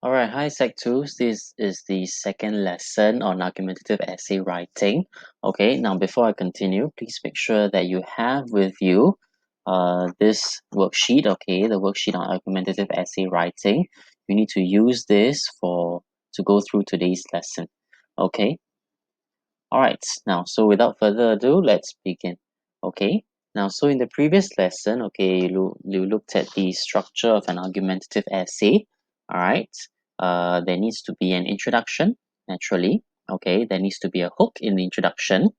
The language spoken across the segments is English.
Alright, hi Sec 2. This is the second lesson on argumentative essay writing. Okay, now before I continue, please make sure that you have with you this worksheet, okay, the worksheet on argumentative essay writing. You need to use this to go through today's lesson. Okay, alright, now so without further ado, let's begin. Okay, now so in the previous lesson, okay, you looked at the structure of an argumentative essay. Alright, there needs to be an introduction, naturally. Okay, there needs to be a hook in the introduction.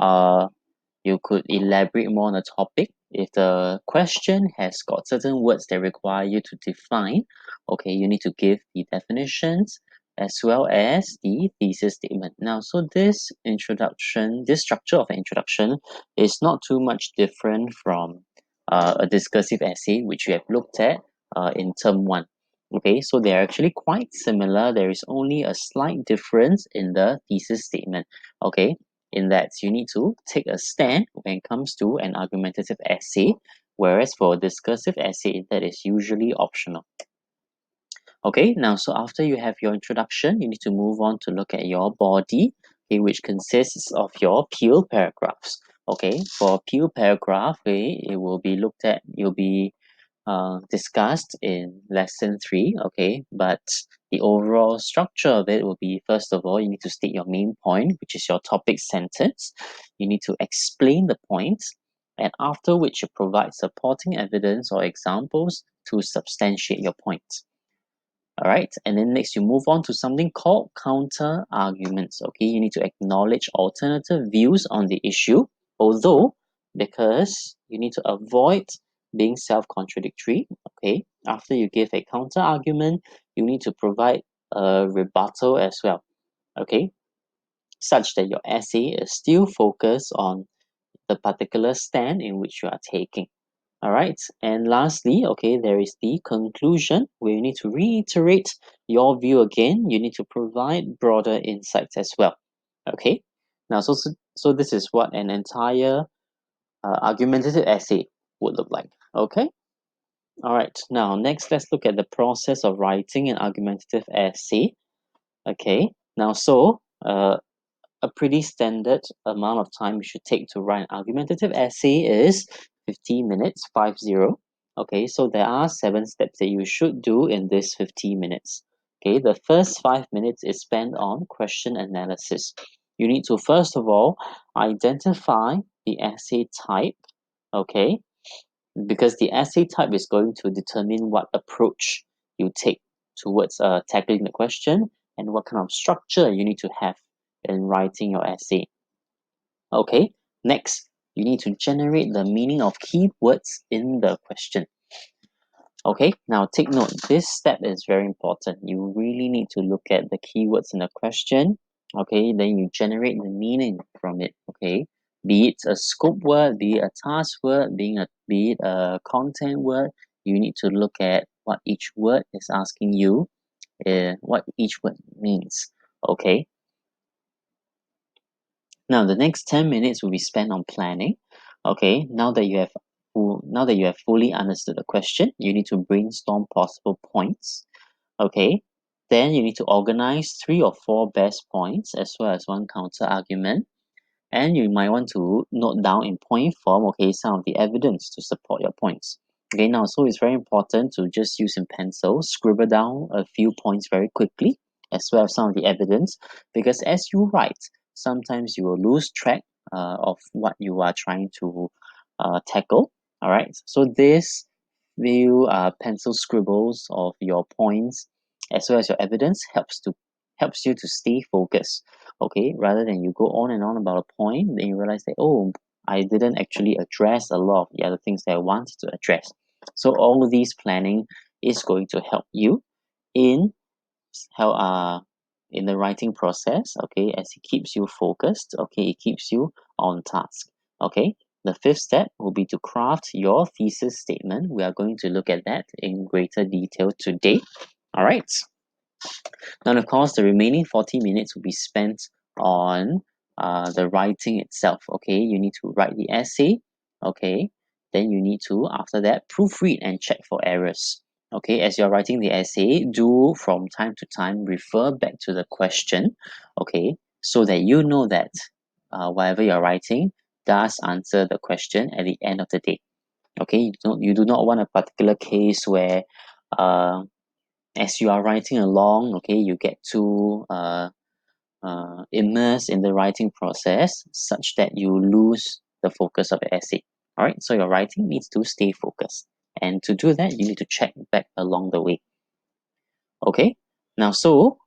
You could elaborate more on the topic. If the question has got certain words that require you to define, okay, you need to give the definitions as well as the thesis statement. Now, so this structure of an introduction is not too much different from a discursive essay, which we have looked at in term 1. Okay, so they are actually quite similar. There is only a slight difference in the thesis statement. Okay, in that you need to take a stand when it comes to an argumentative essay, whereas for a discursive essay, that is usually optional. Okay, now so after you have your introduction, you need to move on to look at your body, okay, which consists of your pure paragraphs. Okay, for pure paragraph, okay, it will be looked at, you'll be discussed in lesson 3, okay, but the overall structure of it will be, first of all, you need to state your main point, which is your topic sentence. You need to explain the points, and after which you provide supporting evidence or examples to substantiate your points. All right, and then next you move on to something called counter arguments. Okay, you need to acknowledge alternative views on the issue, although because you need to avoid being self-contradictory. Okay, after you give a counter argument, you need to provide a rebuttal as well. Okay, such that your essay is still focused on the particular stand in which you are taking. All right, and lastly, okay, there is the conclusion where you need to reiterate your view again. You need to provide broader insights as well. Okay, now so this is what an entire argumentative essay would look like. Okay, all right, now next let's look at the process of writing an argumentative essay. Okay, now so a pretty standard amount of time you should take to write an argumentative essay is 50 minutes, 50. Okay, so there are 7 steps that you should do in this 50 minutes. Okay, the first 5 minutes is spent on question analysis. You need to first of all identify the essay type, okay, because the essay type is going to determine what approach you take towards tackling the question and what kind of structure you need to have in writing your essay. Okay, next, you need to generate the meaning of keywords in the question. Okay, now take note, this step is very important. You really need to look at the keywords in the question. Okay, then you generate the meaning from it. Okay, be it a scope word, be it a task word, be it a content word, you need to look at what each word is asking you, what each word means. Okay, now the next 10 minutes will be spent on planning. Okay, now that you have fully understood the question, you need to brainstorm possible points. Okay, then you need to organize 3 or 4 best points as well as one counter argument. And you might want to note down in point form, okay, some of the evidence to support your points. Okay, now so it's very important to just use in pencil, scribble down a few points very quickly, as well as some of the evidence, because as you write, sometimes you will lose track of what you are trying to tackle. All right, so this few pencil scribbles of your points as well as your evidence helps you to stay focused. Okay, rather than you go on and on about a point, then you realize that, oh, I didn't actually address a lot of the other things that I wanted to address. So all of these planning is going to help you in how in the writing process, okay, as it keeps you focused, okay, it keeps you on task. Okay, the 5th step will be to craft your thesis statement. We are going to look at that in greater detail today. All right, now of course the remaining 40 minutes will be spent on the writing itself. Okay, you need to write the essay. Okay, then you need to, after that, proofread and check for errors. okay, as you're writing the essay, do from time to time refer back to the question, okay, so that you know that whatever you're writing does answer the question at the end of the day. Okay, you do not want a particular case where as you are writing along, okay, you get too immersed in the writing process such that you lose the focus of the essay. All right, so your writing needs to stay focused. And to do that, you need to check back along the way. Okay, now, so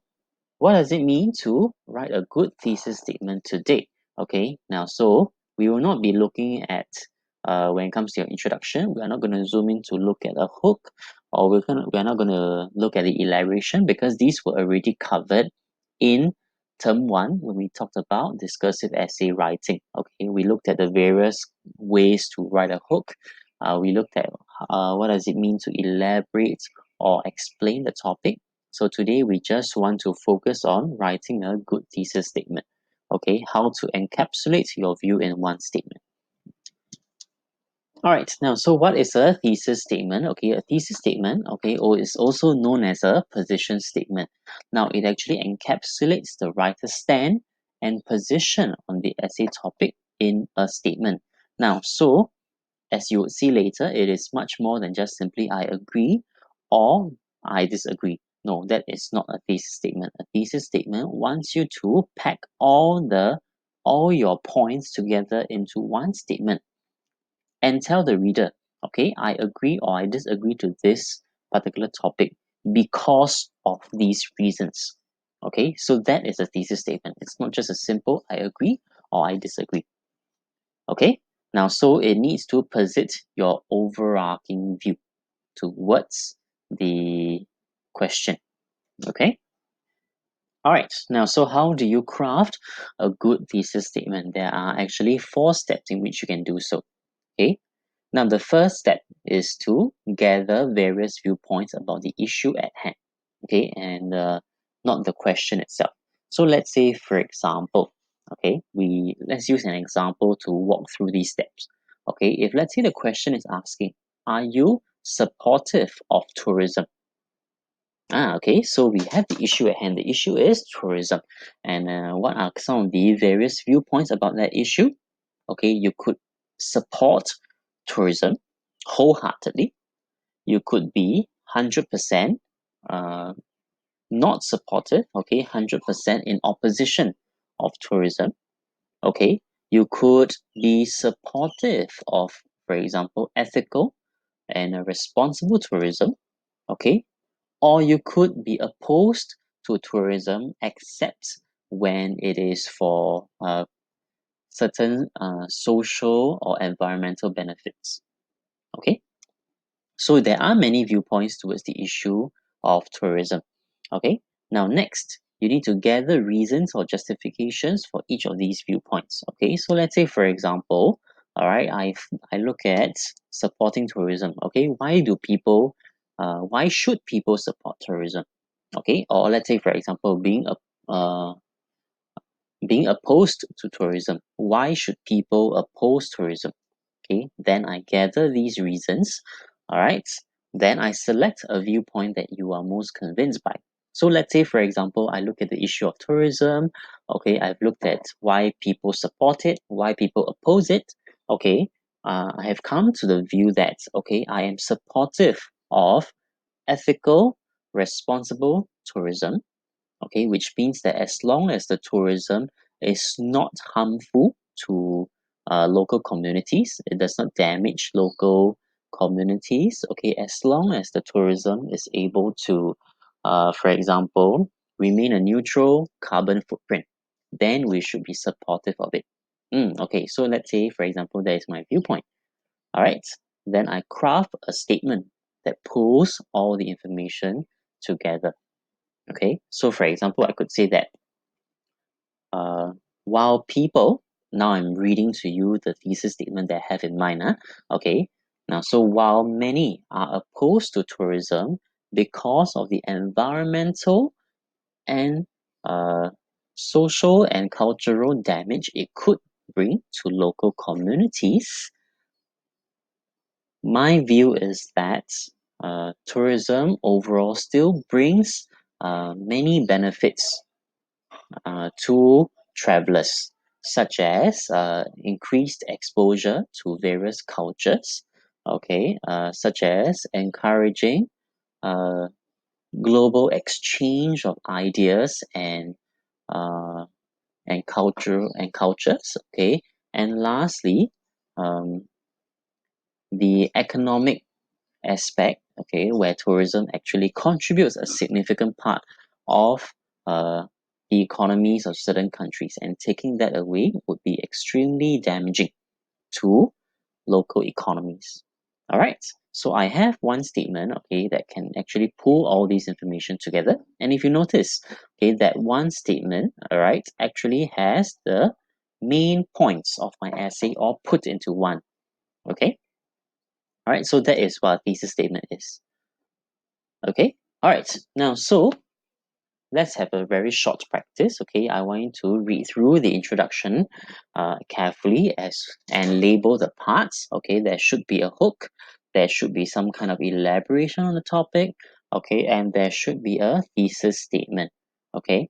what does it mean to write a good thesis statement today? Okay, now, so we will not be looking at, when it comes to your introduction, we are not going to zoom in to look at a hook, or we are not going to look at the elaboration, because these were already covered in term 1 when we talked about discursive essay writing. Okay, we looked at the various ways to write a hook. We looked at what does it mean to elaborate or explain the topic. So today we just want to focus on writing a good thesis statement. Okay, how to encapsulate your view in one statement. All right, now, so what is a thesis statement? Okay, a thesis statement, okay, or is also known as a position statement. Now, it actually encapsulates the writer's stand and position on the essay topic in a statement. Now, so as you would see later, it is much more than just simply I agree or I disagree. No, that is not a thesis statement. A thesis statement wants you to pack all your points together into one statement and tell the reader, okay, I agree or I disagree to this particular topic because of these reasons. Okay, so that is a thesis statement. It's not just a simple I agree or I disagree. Okay, now, so it needs to posit your overarching view towards the question. Okay, all right, now, so how do you craft a good thesis statement? There are actually 4 steps in which you can do so. Okay, now the first step is to gather various viewpoints about the issue at hand. Okay, and not the question itself. So let's say, for example, okay, let's use an example to walk through these steps. Okay, if let's say the question is asking, are you supportive of tourism? Okay, so we have the issue at hand. The issue is tourism. And what are some of the various viewpoints about that issue? Okay, you could support tourism wholeheartedly. You could be 100% uh, not supportive, okay, 100% in opposition of tourism. Okay, you could be supportive of, for example, ethical and responsible tourism. Okay, or you could be opposed to tourism except when it is for certain social or environmental benefits. Okay, so there are many viewpoints towards the issue of tourism. Okay, now next, you need to gather reasons or justifications for each of these viewpoints. Okay, so let's say, for example, all right, I look at supporting tourism. Okay, why should people support tourism? Okay, or let's say, for example, being opposed to tourism. Why should people oppose tourism? Okay, then I gather these reasons. All right, then I select a viewpoint that you are most convinced by. So let's say, for example, I look at the issue of tourism. Okay, I've looked at why people support it, why people oppose it. Okay, I have come to the view that, okay, I am supportive of ethical, responsible tourism. Okay, which means that as long as the tourism is not harmful to local communities, it does not damage local communities. Okay, as long as the tourism is able to, for example, remain a neutral carbon footprint, then we should be supportive of it. Okay, so let's say, for example, that is my viewpoint. All right, then I craft a statement that pulls all the information together. Okay, so for example, I could say that uh, while people, now I'm reading to you the thesis statement that I have in mind. Okay, now, so while many are opposed to tourism because of the environmental and uh, social and cultural damage it could bring to local communities, my view is that tourism overall still brings many benefits to travelers, such as increased exposure to various cultures, okay, such as encouraging uh, global exchange of ideas uh, and cultures, okay, and lastly, um, the economic aspect, okay, where tourism actually contributes a significant part of uh, the economies of certain countries, and taking that away would be extremely damaging to local economies. All right. So I have one statement, okay, that can actually pull all these information together. And if you notice, okay, that one statement, all right, actually has the main points of my essay all put into one. Okay. All right. So that is what a thesis statement is. Okay. All right. Now, so let's have a very short practice. Okay, I want you to read through the introduction carefully and label the parts. Okay, there should be a hook, there should be some kind of elaboration on the topic. Okay, and there should be a thesis statement. Okay,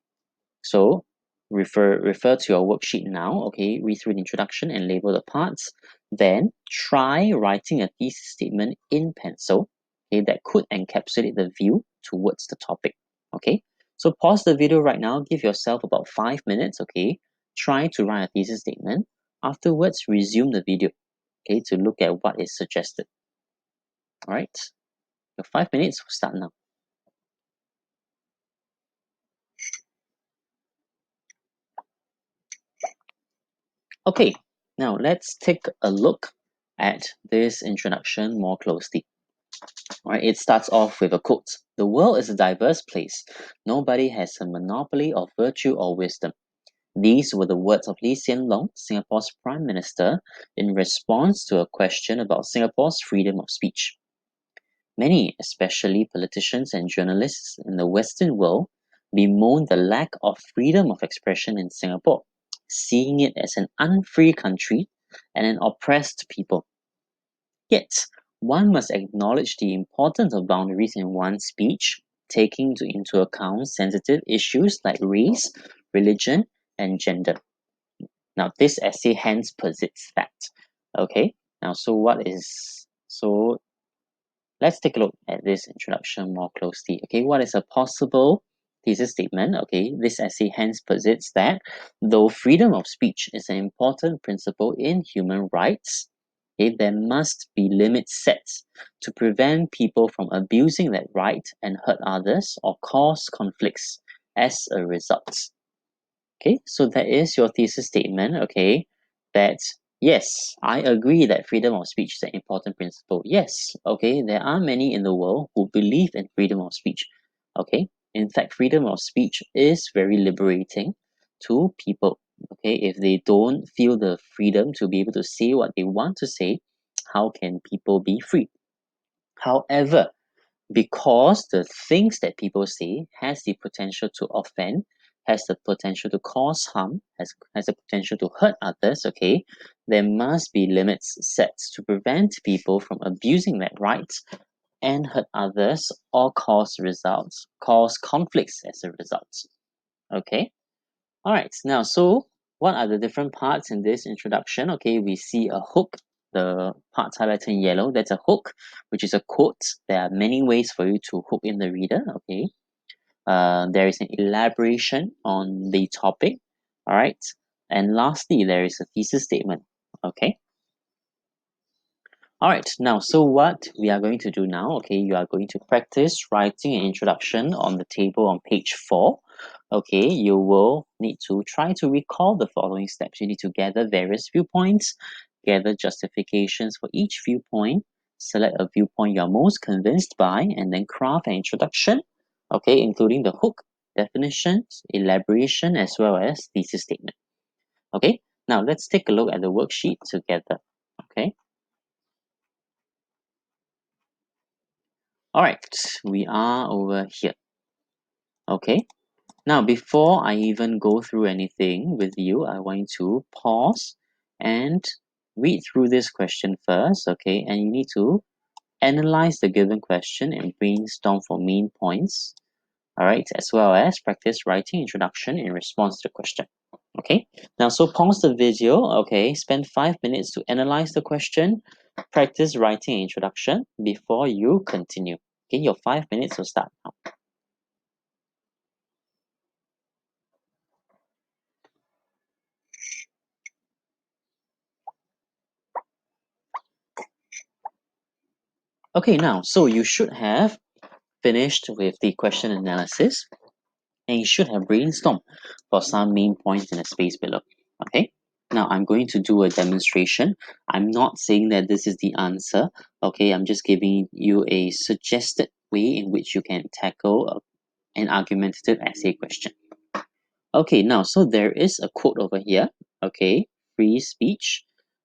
so refer to your worksheet now. Okay, read through the introduction and label the parts. Then try writing a thesis statement in pencil. Okay, that could encapsulate the view towards the topic. Okay, so pause the video right now. Give yourself about 5 minutes. Okay, try to write a thesis statement. Afterwards, resume the video. Okay, to look at what is suggested. All right, your 5 minutes will start now. Okay, now let's take a look at this introduction more closely. All right, it starts off with a quote. The world is a diverse place. Nobody has a monopoly of virtue or wisdom. These were the words of Lee Hsien Loong, Singapore's Prime Minister, in response to a question about Singapore's freedom of speech. Many, especially politicians and journalists in the Western world, bemoan the lack of freedom of expression in Singapore, seeing it as an unfree country and an oppressed people. Yet, one must acknowledge the importance of boundaries in one's speech, taking into account sensitive issues like race, religion, and gender. Now, this essay hence posits that. Okay, now, so let's take a look at this introduction more closely. Okay, what is a possible thesis statement? Okay, this essay hence posits that though freedom of speech is an important principle in human rights, okay, there must be limits set to prevent people from abusing that right and hurt others or cause conflicts as a result. Okay, so that is your thesis statement, okay, that yes, I agree that freedom of speech is an important principle. Yes, okay, there are many in the world who believe in freedom of speech, okay. In fact, freedom of speech is very liberating to people, okay. If they don't feel the freedom to be able to say what they want to say, how can people be free? However, because the things that people say has the potential to offend, has the potential to cause harm, has the potential to hurt others, okay, there must be limits set to prevent people from abusing that right and hurt others or cause conflicts as a result. Okay. All right. Now, so what are the different parts in this introduction? Okay, we see a hook. The parts highlighted in yellow, that's a hook, which is a quote. There are many ways for you to hook in the reader. Okay. There is an elaboration on the topic. All right. And lastly, there is a thesis statement. Okay. All right, now, so what we are going to do now, okay, you are going to practice writing an introduction on the table on page 4. Okay, you will need to try to recall the following steps. You need to gather various viewpoints, gather justifications for each viewpoint, select a viewpoint you're most convinced by, and then craft an introduction, okay, including the hook, definitions, elaboration, as well as thesis statement. Okay, now let's take a look at the worksheet together. Okay. All right, we are over here. Okay, now before I even go through anything with you, I want you to pause and read through this question first. Okay, and you need to analyze the given question and brainstorm for main points, alright, as well as practice writing introduction in response to the question. Okay, now so pause the video, okay, spend 5 minutes to analyze the question, practice writing introduction before you continue. Okay, your 5 minutes will start now. Okay, now, so you should have finished with the question analysis and you should have brainstormed for some main points in the space below. Okay, now I'm going to do a demonstration. I'm not saying that this is the answer. Okay, I'm just giving you a suggested way in which you can tackle an argumentative essay question. Okay, now, so there is a quote over here. Okay, free speech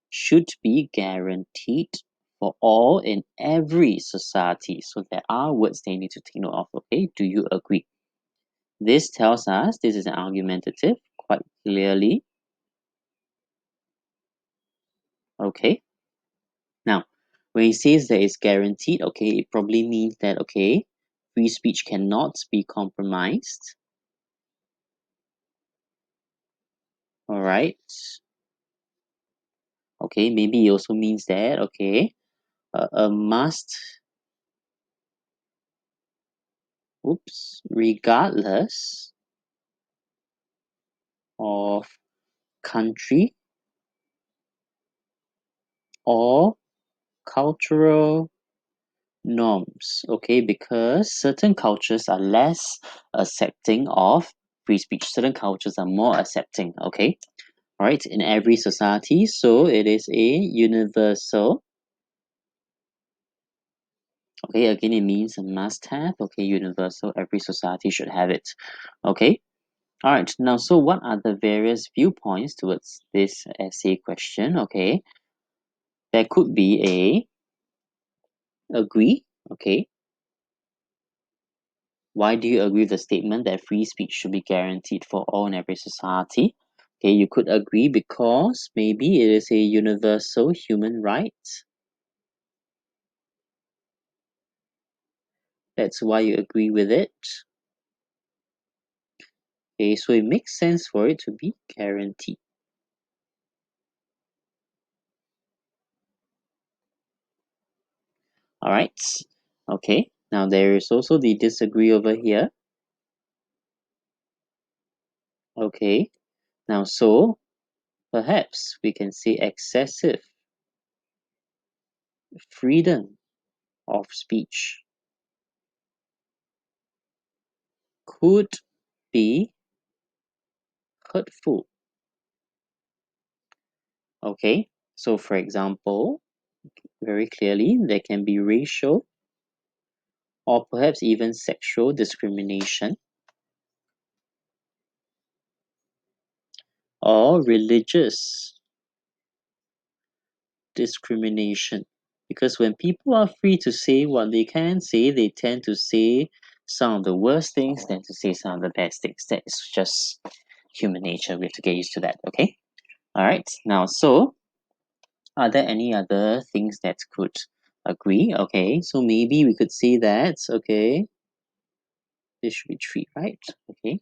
should be guaranteed for all in every society. So there are words that you need to take note of. Okay, do you agree? This tells us this is an argumentative quite clearly. Okay, now when it says that it's guaranteed, okay, it probably means that, okay, free speech cannot be compromised. All right. Okay, maybe it also means that, okay, a must, regardless of country or cultural norms. Okay, because certain cultures are less accepting of free speech, certain cultures are more accepting. Okay, all right, in every society, so it is a universal. Okay, again, it means a must have. Okay, universal, every society should have it. Okay, all right, now, so what are the various viewpoints towards this essay question? Okay, there could be a agree. Okay, why do you agree with the statement that free speech should be guaranteed for all in every society? Okay, you could agree because maybe it is a universal human right. That's why you agree with it. Okay, so it makes sense for it to be guaranteed. All right. Okay, now there is also the disagree over here. Okay, now so perhaps we can say excessive freedom of speech could be hurtful. Okay, so for example, very clearly, there can be racial or perhaps even sexual discrimination or religious discrimination. Because when people are free to say what they can say, they tend to say some of the worst things than to say some of the best things. That is just human nature. We have to get used to that, okay? All right, now, so are there any other things that could agree? Okay, so maybe we could say that, okay, this should be 3, right? Okay,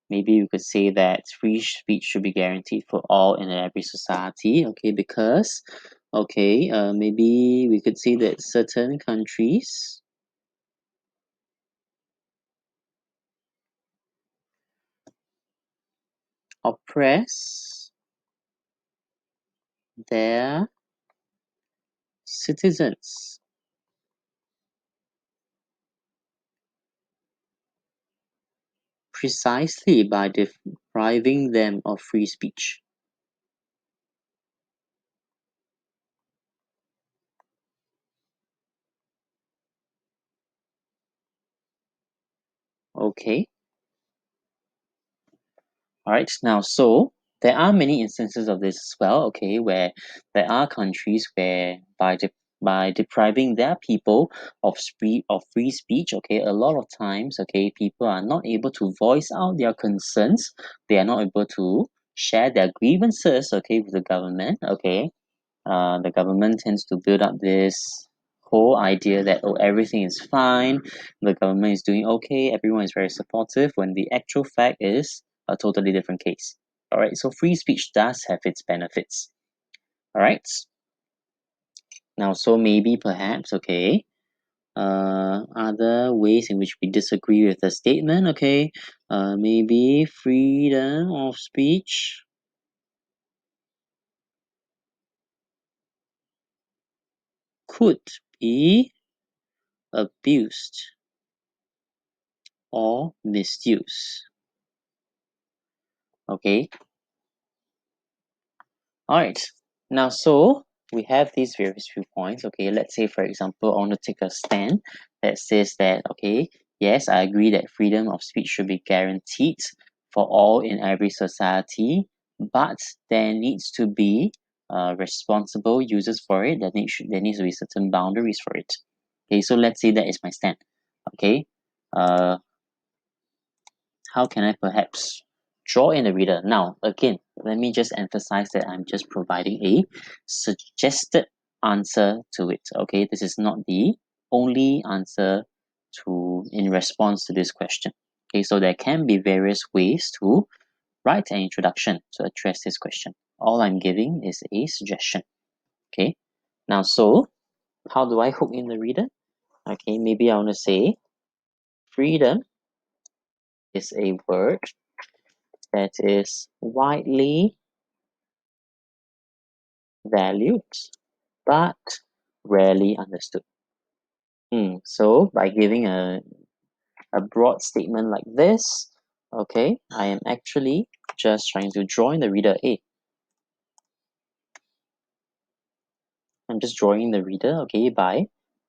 maybe you could say that free speech should be guaranteed for all in every society. Okay, because okay, maybe we could say that certain countries oppress their citizens precisely by depriving them of free speech. Okay, all right, now, so there are many instances of this as well, okay, where there are countries where by depriving their people of free speech, okay, a lot of times, okay, people are not able to voice out their concerns. They are not able to share their grievances, okay, with the government, okay. The government tends to build up this whole idea that, oh, everything is fine, the government is doing okay, everyone is very supportive, when the actual fact is a totally different case. Alright, so free speech does have its benefits. Alright, now so maybe perhaps, okay, other ways in which we disagree with the statement, okay, maybe freedom of speech could be abused or misused. Okay, alright. Now, so we have these various viewpoints. Okay, let's say, for example, I want to take a stand that says that, okay, yes, I agree that freedom of speech should be guaranteed for all in every society, but there needs to be responsible users for it. There needs to be certain boundaries for it. Okay, so let's say that is my stand. Okay, uh, how can I perhaps draw in the reader? Now, again, let me just emphasize that I'm just providing a suggested answer to it. Okay, this is not the only answer in response to this question. Okay, so there can be various ways to write an introduction to address this question. All I'm giving is a suggestion. Okay, now so how do I hook in the reader? Okay, maybe I want to say freedom is a word that is widely valued but rarely understood. So by giving a broad statement like this, okay, I am actually just trying to draw in the reader. Hey, I'm just drawing the reader, okay, by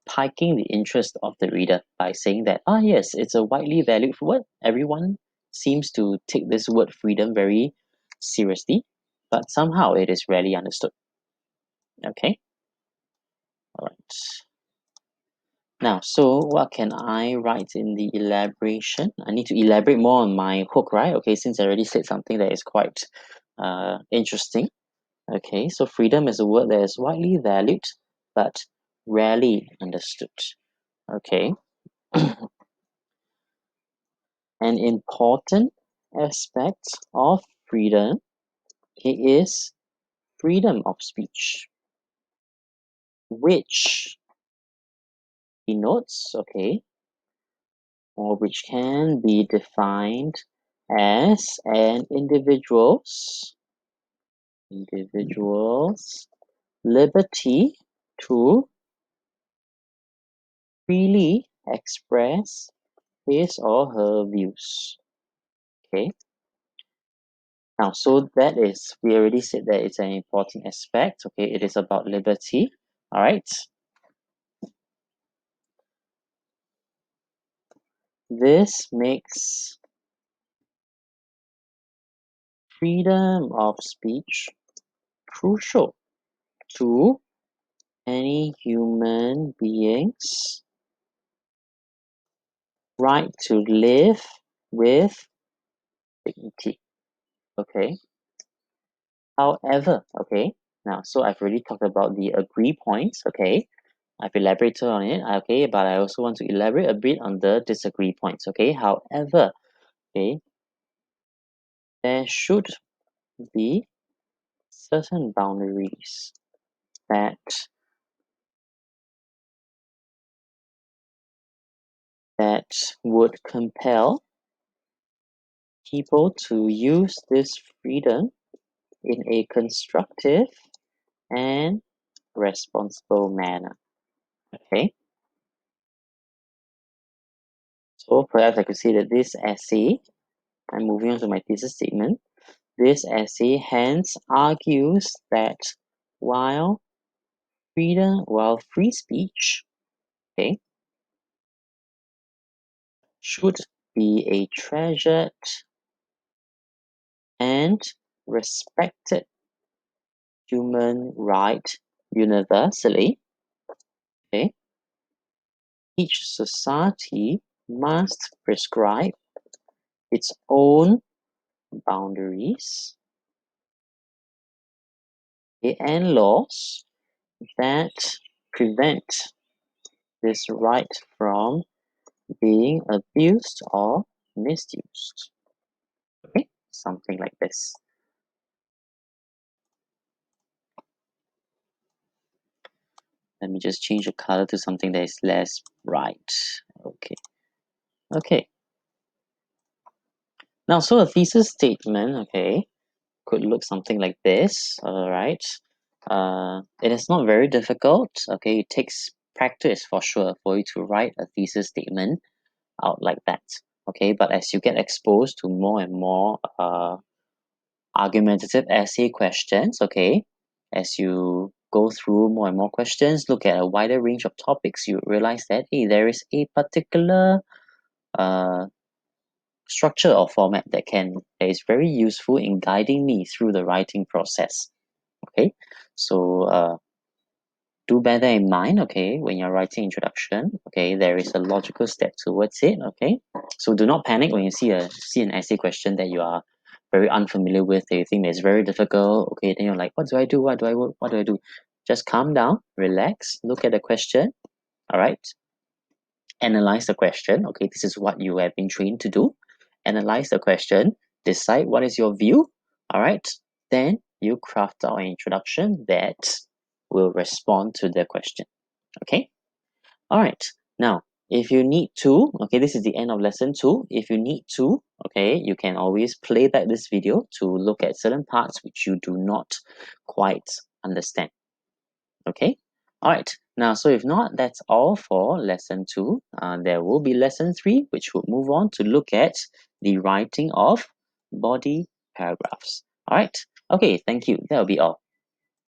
piking the interest of the reader by saying that, yes, it's a widely valued word. Everyone seems to take this word freedom very seriously, but somehow it is rarely understood. Okay, all right. Now, so what can I write in the elaboration? I need to elaborate more on my hook, right? Okay, since I already said something that is quite interesting. Okay, so freedom is a word that is widely valued but rarely understood. Okay, an important aspect of freedom is freedom of speech, which denotes, okay, or which can be defined as an individual's liberty to freely express his or her views. Okay. Now, so that is, we already said that it's an important aspect. Okay, it is about liberty. All right. This makes freedom of speech crucial to any human being's right to live with dignity. Okay. However, okay, now so I've already talked about the agree points, okay. I've elaborated on it, okay, but I also want to elaborate a bit on the disagree points, okay. However, okay, there should be certain boundaries that would compel people to use this freedom in a constructive and responsible manner. Okay, so perhaps I could say that this essay, I'm moving on to my thesis statement. This essay hence argues that while free speech, okay, should be a treasured and respected human right universally, okay, each society must prescribe its own boundaries, okay, and laws that prevent this right from being abused or misused? Okay, something like this. Let me just change the color to something that is less bright. Okay. Okay. Now, so a thesis statement, okay, could look something like this. All right. It is not very difficult. Okay, it takes practice for sure for you to write a thesis statement out like that. Okay, but as you get exposed to more and more argumentative essay questions, okay, as you go through more and more questions, look at a wider range of topics, you realize that hey, there is a particular uh, structure or format that is very useful in guiding me through the writing process. Okay, so do bear that in mind, okay, when you're writing introduction. Okay, there is a logical step towards it. Okay, so do not panic when you see an essay question that you are very unfamiliar with, that you think is very difficult. Okay, then you're like, what do I do, what do I do? Just calm down, relax, look at the question. All right, analyze the question. Okay, this is what you have been trained to do. Analyze the question, decide what is your view. All right, then you craft out an introduction that will respond to the question. Okay, all right. Now, if you need to, okay, this is the end of lesson 2. If you need to, okay, you can always play back this video to look at certain parts which you do not quite understand. Okay, all right. Now, so if not, that's all for lesson 2. There will be lesson 3, which will move on to look at the writing of body paragraphs. All right. Okay, thank you. That'll be all.